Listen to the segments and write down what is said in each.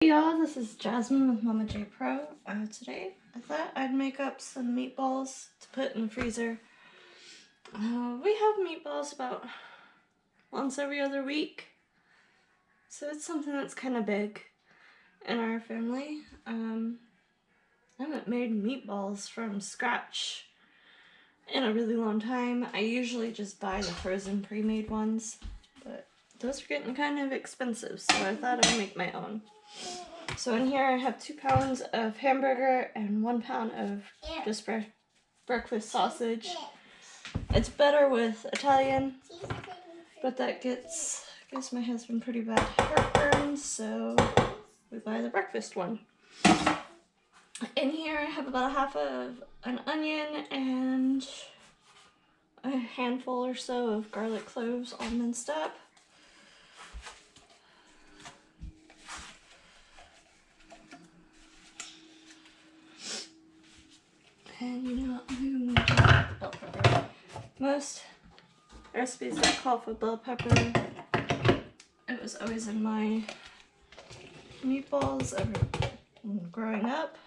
Hey y'all, this is Jasmine with Mama J Pro. Today I thought I'd make up some meatballs to put in the freezer. We have meatballs about once every other week, so it's something that's kind of big in our family. I haven't made meatballs from scratch in a really long time. I usually just buy the frozen pre-made ones, but those are getting kind of expensive, so I thought I'd make my own. So in here I have 2 pounds of hamburger and 1 pound of just breakfast sausage. It's better with Italian, but that gives my husband pretty bad heartburn, so we buy the breakfast one. In here I have about a half of an onion and a handful or so of garlic cloves all minced up. And you know, I'm going to add bell pepper. Most recipes that call for bell pepper, it was always in my meatballs growing up.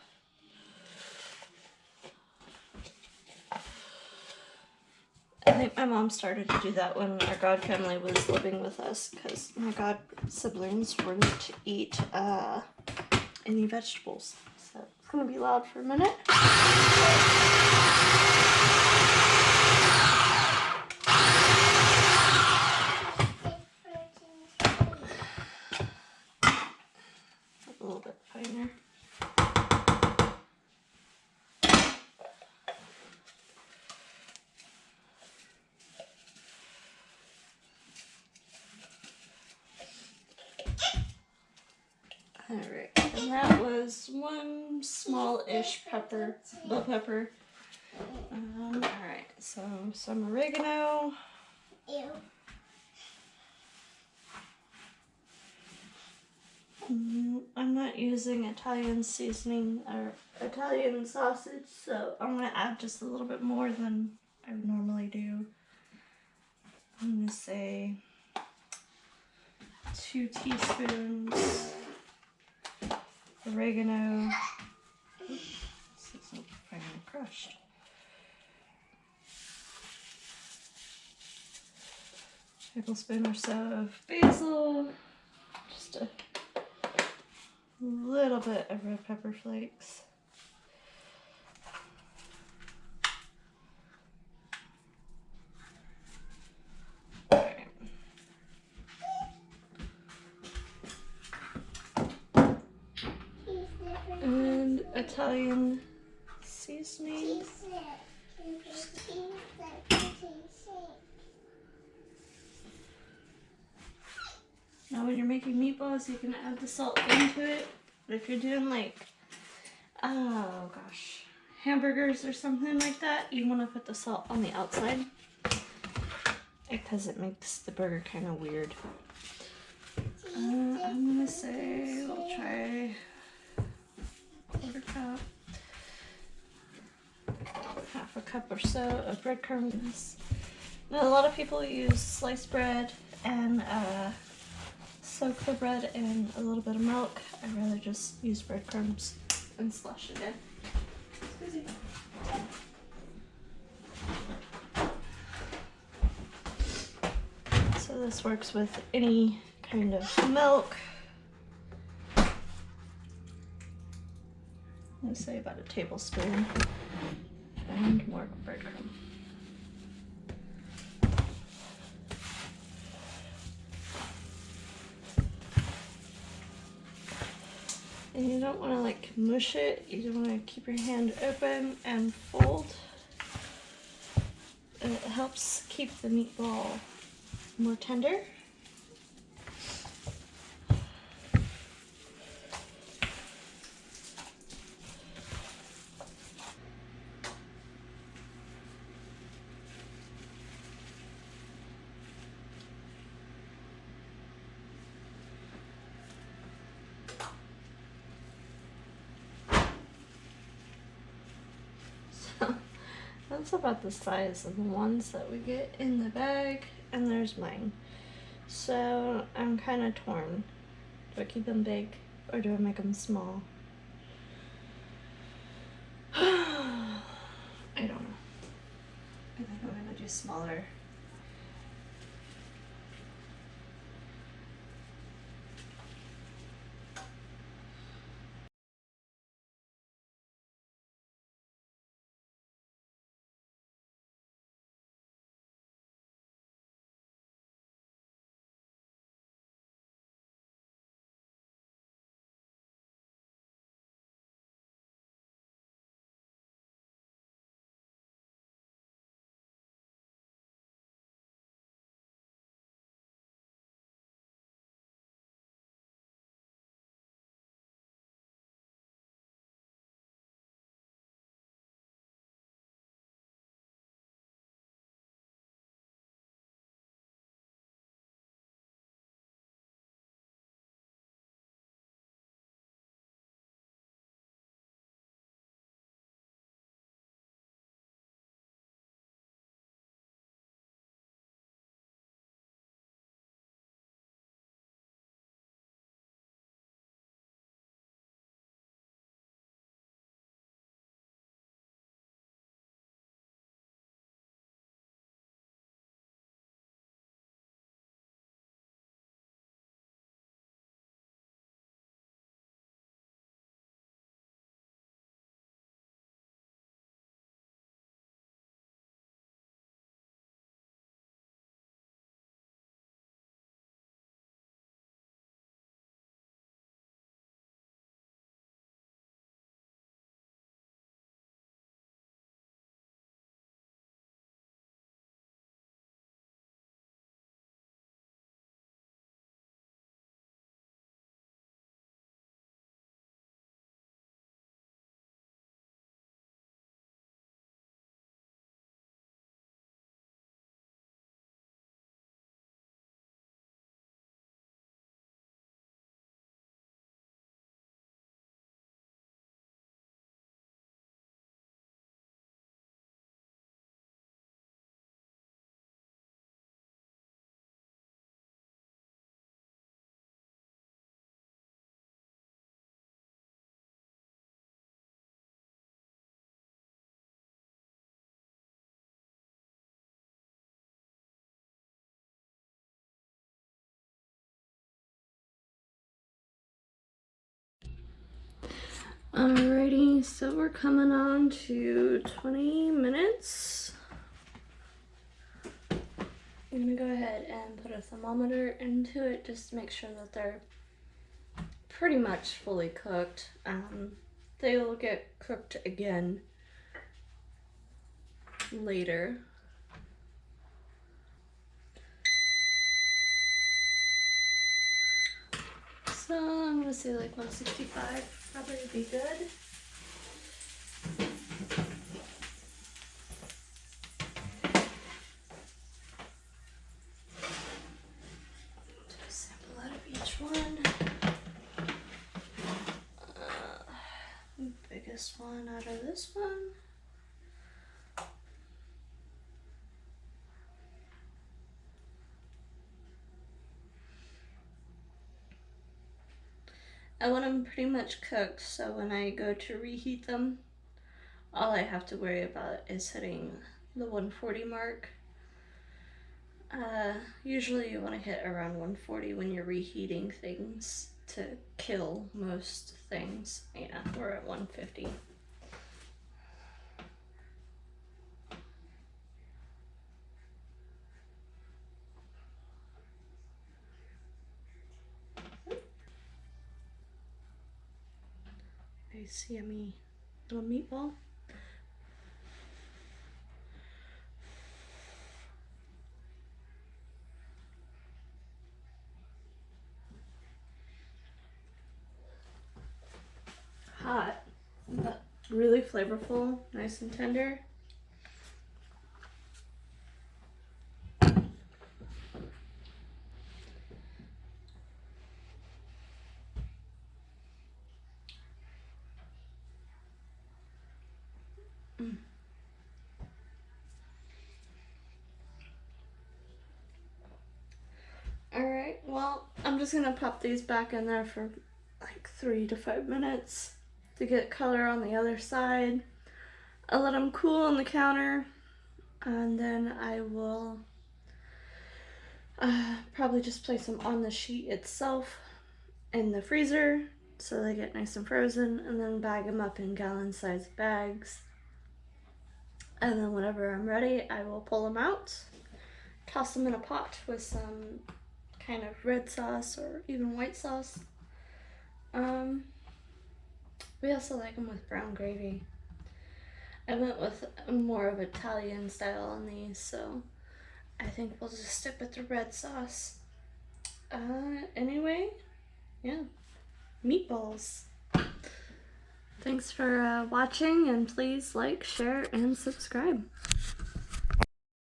I think my mom started to do that when our god family was living with us, because my god siblings wouldn't eat any vegetables. So it's going to be loud for a minute. A little bit finer. Alright, and that was 1 small-ish bell pepper. Alright, so some oregano. I'm not using Italian seasoning or Italian sausage, so I'm going to add just a little bit more than I would normally do. I'm going to say 2 teaspoons oregano. Oops, this isn't finally crushed. Tablespoon or so of basil. Just a little bit of red pepper flakes. Alright. And Italian seasoning. Now when you're making meatballs, you can add the salt into it. But if you're doing like, oh gosh, hamburgers or something like that, you want to put the salt on the outside because it makes the burger kind of weird. I'm going to say, we'll try 1/4 cup, half a cup or so of breadcrumbs. Now a lot of people use sliced bread and soak the bread in a little bit of milk. I'd rather just use breadcrumbs and slush it in. Excuse me. So this works with any kind of milk. I'd say about a tablespoon and more breadcrumb. And you don't want to like mush it, you want to keep your hand open and fold. It helps keep the meatball more tender. That's about the size of the ones that we get in the bag, and there's mine. So I'm kind of torn. Do I keep them big or do I make them small? I don't know. I think I'm gonna do smaller. Alrighty, so we're coming on to 20 minutes. I'm gonna go ahead and put a thermometer into it just to make sure that they're pretty much fully cooked. They will get cooked again later. So I'm gonna say like 165 probably would be good. Sample out of each one. Biggest one out of this one. I want them pretty much cooked, so when I go to reheat them, all I have to worry about is hitting the 140 mark. Usually you want to hit around 140 when you're reheating things to kill most things. Yeah, we're at 150. Nice yummy little meatball. Hot, but really flavorful, nice and tender. Alright, well, I'm just gonna pop these back in there for like 3 to 5 minutes to get color on the other side. I let them cool on the counter, and then I will probably just place them on the sheet itself in the freezer so they get nice and frozen, and then bag them up in gallon-sized bags. And then whenever I'm ready, I will pull them out, toss them in a pot with some kind of red sauce or even white sauce. We also like them with brown gravy. I went with more of Italian style on these, so I think we'll just stick with the red sauce. Anyway, yeah, meatballs. Thanks for watching, and please like, share, and subscribe.